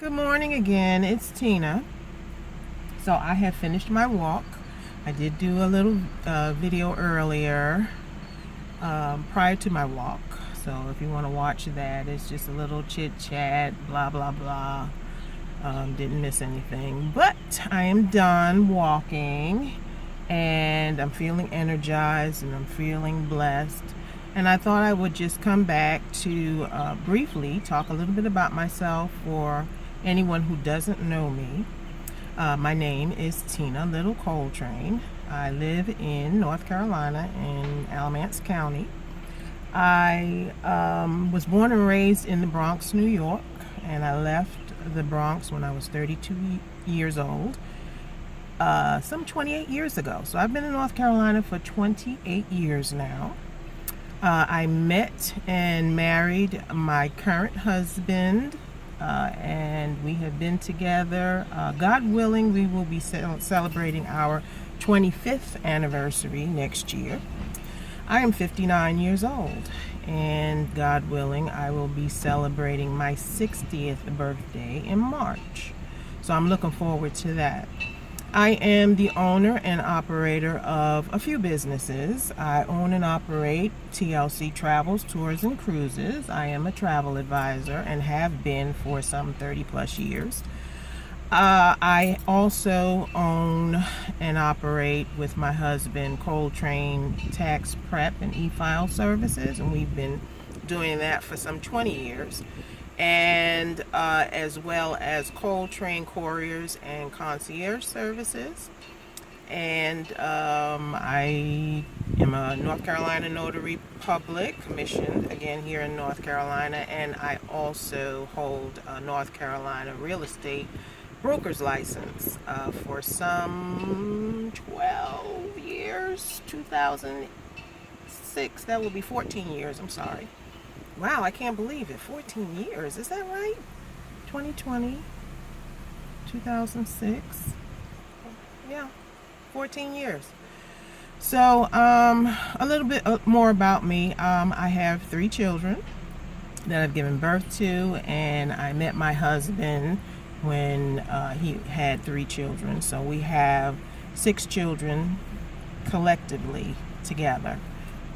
Good morning again. It's Tina. So I have finished my walk. I did do a little video earlier prior to my walk. So if you want to watch that, it's just a little chit chat, blah blah blah. Didn't miss anything. But I am done walking and I'm feeling energized and I'm feeling blessed. And I thought I would just come back to briefly talk a little bit about myself for anyone who doesn't know me. My name is Tina Little Coltrane. I live in North Carolina in Alamance County. I was born and raised in the Bronx, New York, and I left the Bronx when I was 32 years old, some 28 years ago. So I've been in North Carolina for 28 years now. I met and married my current husband, and we have been together. God willing, we will be celebrating our 25th anniversary next year. I am 59 years old, and God willing, I will be celebrating my 60th birthday in March. So I'm looking forward to that. I am the owner and operator of a few businesses. I own and operate TLC Travels, Tours, and Cruises. I am a travel advisor and have been for some 30 plus years. I also own and operate with my husband Coltrane Tax Prep and e-file services, and we've been doing that for some 20 years. And as well as Coltrane Couriers and Concierge Services. And I am a North Carolina Notary Public, commissioned again here in North Carolina, and I also hold a North Carolina real estate broker's license for some 12 years, 2006, that will be 14 years, I'm sorry. Wow, I can't believe it. 14 years. Is that right? 2020, 2006. Yeah, 14 years. So, a little bit more about me. I have 3 children that I've given birth to, and I met my husband when he had 3 children. So we have 6 children collectively together.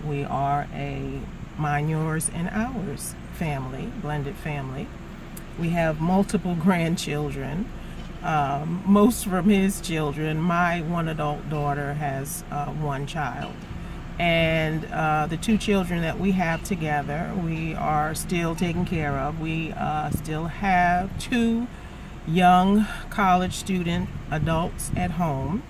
We are a mine, yours, and ours family, blended family. We have multiple grandchildren, most from his children. My one adult daughter has 1 child. And the 2 children that we have together, we are still taking care of. We still have 2 young college student adults at home.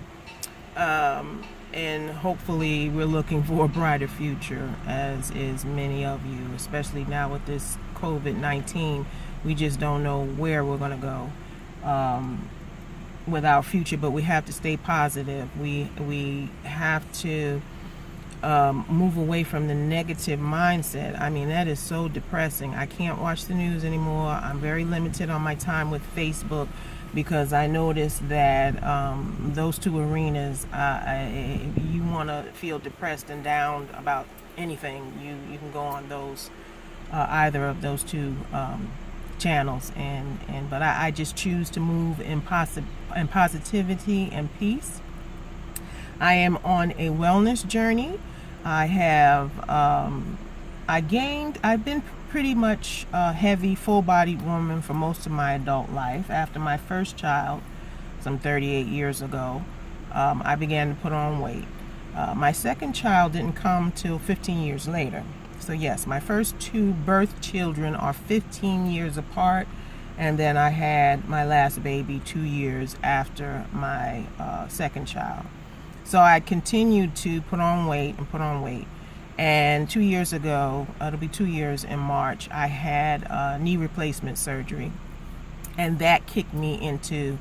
And hopefully we're looking for a brighter future, as is many of you, especially now with this COVID-19. We just don't know where we're going to go with our future, but we have to stay positive. We have to move away from the negative mindset. I mean, that is so depressing. I can't watch the news anymore. I'm very limited on my time with Facebook, because I noticed that those 2 arenas, you want to feel depressed and down about anything, you can go on those either of those 2 channels, but I just choose to move in positivity and peace. I am on a wellness journey. I've been pretty much a heavy, full-bodied woman for most of my adult life. After my first child, some 38 years ago, I began to put on weight. My second child didn't come till 15 years later. So yes, my first 2 birth children are 15 years apart, and then I had my last baby 2 years after my second child. So I continued to put on weight and put on weight. And 2 years ago, it'll be 2 years in March, I had knee replacement surgery. And that kicked me into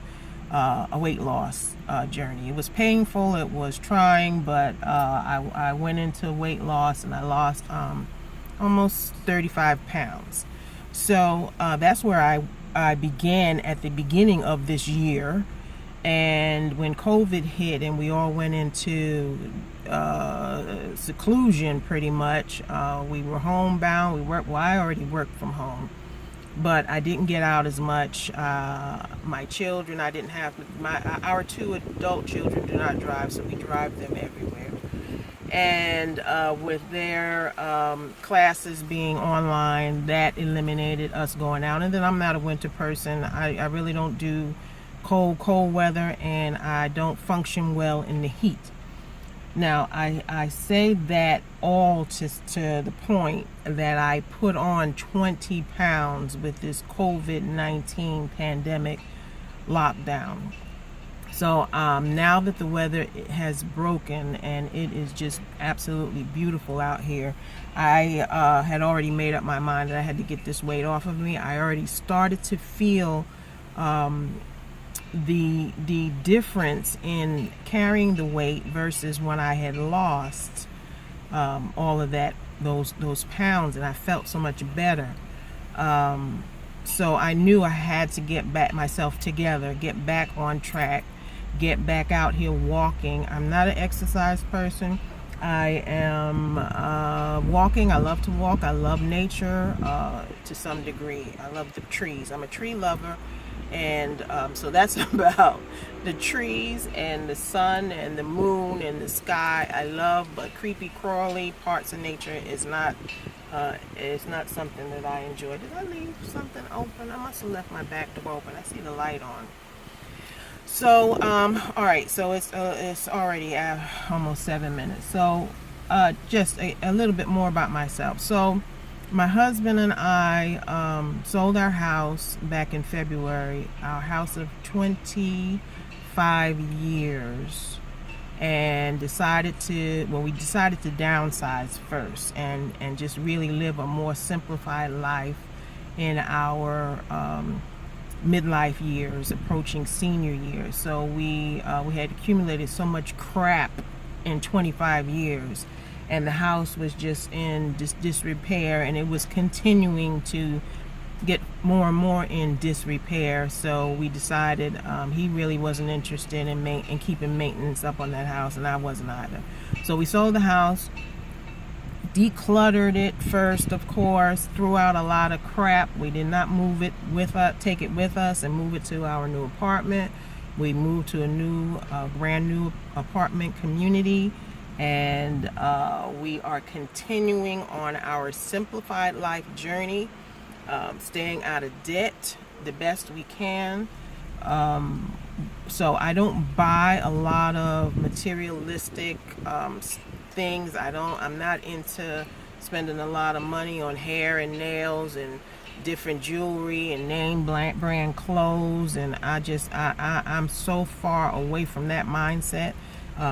a weight loss journey. It was painful, it was trying, but I went into weight loss, and I lost almost 35 pounds. So that's where I began at the beginning of this year. And when COVID hit and we all went into seclusion pretty much, we were homebound. I already worked from home. but I didn't get out as much. My children, I didn't have our 2 adult children do not drive, so we drive them everywhere. And with their classes being online, that eliminated us going out. And then I'm not a winter person. I really don't do cold weather, and I don't function well in the heat. Now, I say that all to the point that I put on 20 pounds with this COVID-19 pandemic lockdown. So now that the weather has broken and it is just absolutely beautiful out here, I had already made up my mind that I had to get this weight off of me. I already started to feel the difference in carrying the weight versus when I had lost all of those pounds, and I felt so much better. So I knew I had to get myself together, get back on track, get back out here walking. I'm not an exercise person. I am walking. I love to walk. I love nature to some degree. I love the trees. I'm a tree lover. And so that's about the trees and the sun and the moon and the sky. I love, but creepy crawly parts of nature is not something that I enjoy. Did I leave something open? I must have left my back door open. I see the light on. So all right, so it's already almost 7 minutes. So just a little bit more about myself. So my husband and I sold our house back in February, our house of 25 years, and decided to downsize first and just really live a more simplified life in our midlife years, approaching senior years. So we had accumulated so much crap in 25 years, and the house was just in disrepair, and it was continuing to get more and more in disrepair. So we decided he really wasn't interested in keeping maintenance up on that house, and I wasn't either. So we sold the house, decluttered it first, of course, threw out a lot of crap. We did not take it with us and move it to our new apartment. We moved to a brand new apartment community, and we are continuing on our simplified life journey, staying out of debt the best we can. So I don't buy a lot of materialistic things. I'm not into spending a lot of money on hair and nails and different jewelry and name brand clothes, and I'm so far away from that mindset.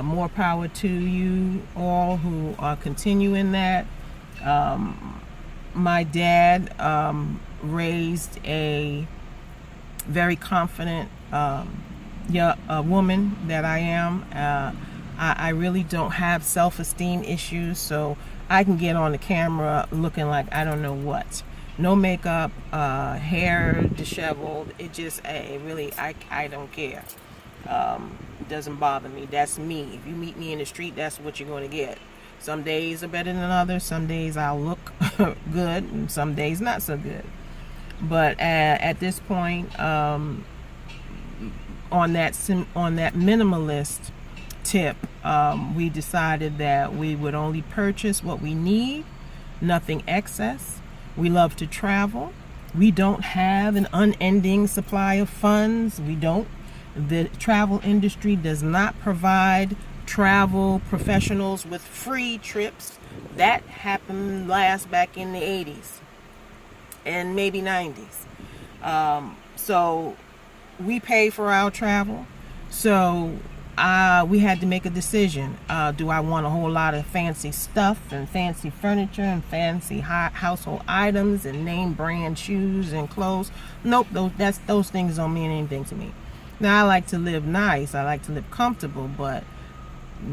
More power to you all who are continuing that. My dad raised a very confident woman that I am. I really don't have self-esteem issues, so I can get on the camera looking like I don't know what. No makeup, hair disheveled. It just, I don't care. It doesn't bother me. That's me. If you meet me in the street, that's what you're going to get. Some days are better than others. Some days I'll look good, and some days not so good. But at this point, on that minimalist tip, we decided that we would only purchase what we need, nothing excess. We love to travel. We don't have an unending supply of funds. We don't. The travel industry does not provide travel professionals with free trips. That happened last back in the 80s and maybe 90s. So we pay for our travel. So we had to make a decision. Do I want a whole lot of fancy stuff and fancy furniture and fancy household items and name brand shoes and clothes? Nope, those things don't mean anything to me. Now, I like to live nice. I like to live comfortable, but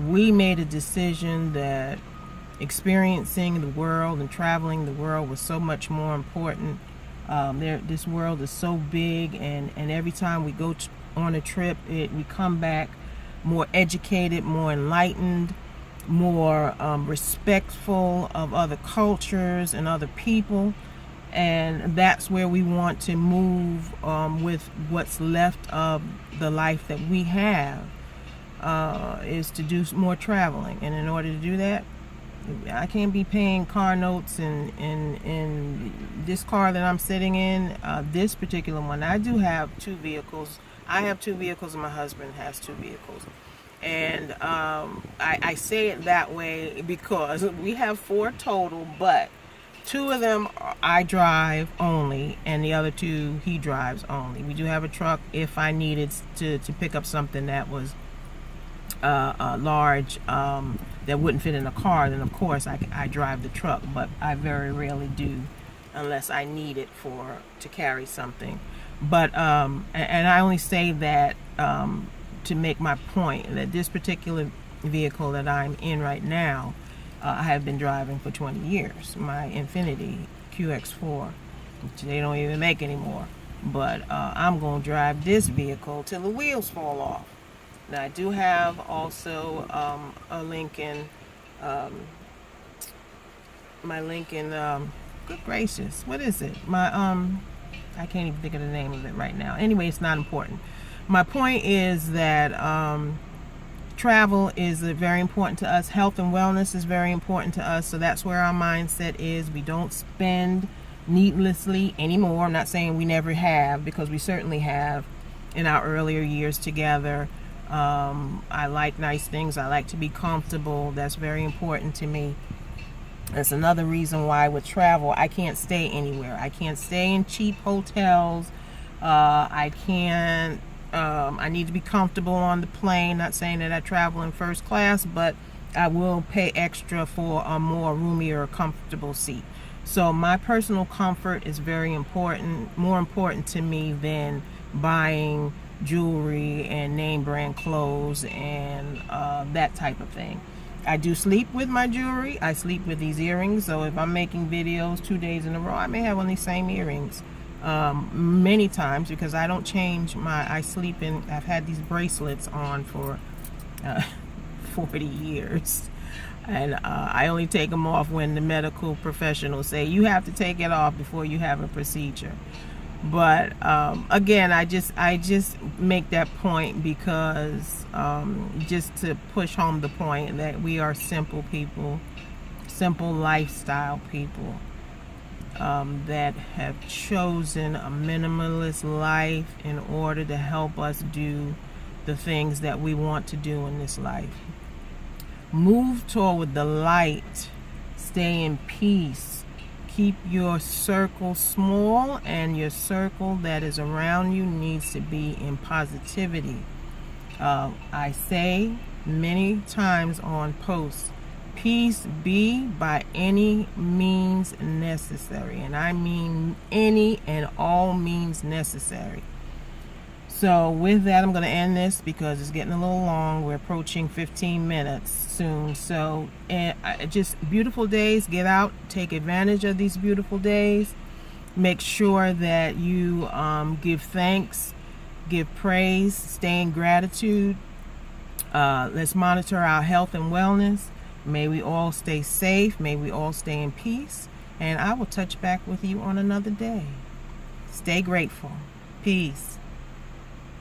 we made a decision that experiencing the world and traveling the world was so much more important. This world is so big, and every time we go on a trip, we come back more educated, more enlightened, more respectful of other cultures and other people. And that's where we want to move with what's left of the life that we have, is to do more traveling. And in order to do that, I can't be paying car notes in this car that I'm sitting in, this particular one. I do have 2 vehicles. I have 2 vehicles and my husband has 2 vehicles. And I say it that way because we have 4 total, but 2 of them I drive only, and the other 2 he drives only. We do have a truck if I needed to pick up something that was large, that wouldn't fit in a car. Then of course I drive the truck, but I very rarely do unless I need it to carry something. But and I only say that to make my point that this particular vehicle that I'm in right now, I have been driving for 20 years. My Infiniti QX4, which they don't even make anymore. But I'm going to drive this vehicle till the wheels fall off. Now I do have also a Lincoln, my Lincoln, good gracious, what is it? My I can't even think of the name of it right now. Anyway, it's not important. My point is that travel is very important to us. Health and wellness is very important to us. So that's where our mindset is. We don't spend needlessly anymore. I'm not saying we never have, because we certainly have in our earlier years together. I like nice things. I like to be comfortable. That's very important to me. That's another reason why with travel I can't stay anywhere. I can't stay in cheap hotels. I can't. I need to be comfortable on the plane. Not saying that I travel in first class, but I will pay extra for a more roomier, comfortable seat. So my personal comfort is very important, more important to me than buying jewelry and name brand clothes and that type of thing. I do sleep with my jewelry. I sleep with these earrings. So if I'm making videos 2 days in a row, I may have on these same earrings many times, because I don't change I sleep in, I've had these bracelets on for 40 years. And I only take them off when the medical professionals say you have to take it off before you have a procedure. But again, I just make that point because just to push home the point that we are simple people, simple lifestyle people that have chosen a minimalist life in order to help us do the things that we want to do in this life. Move toward the light. Stay in peace. Keep your circle small, and your circle that is around you needs to be in positivity. I say many times on posts, peace be by any means necessary. And I mean any and all means necessary. So with that, I'm going to end this because it's getting a little long. We're approaching 15 minutes soon. So just beautiful days. Get out. Take advantage of these beautiful days. Make sure that you give thanks, give praise, stay in gratitude. Let's monitor our health and wellness. May we all stay safe. May we all stay in peace. And I will touch back with you on another day. Stay grateful. Peace.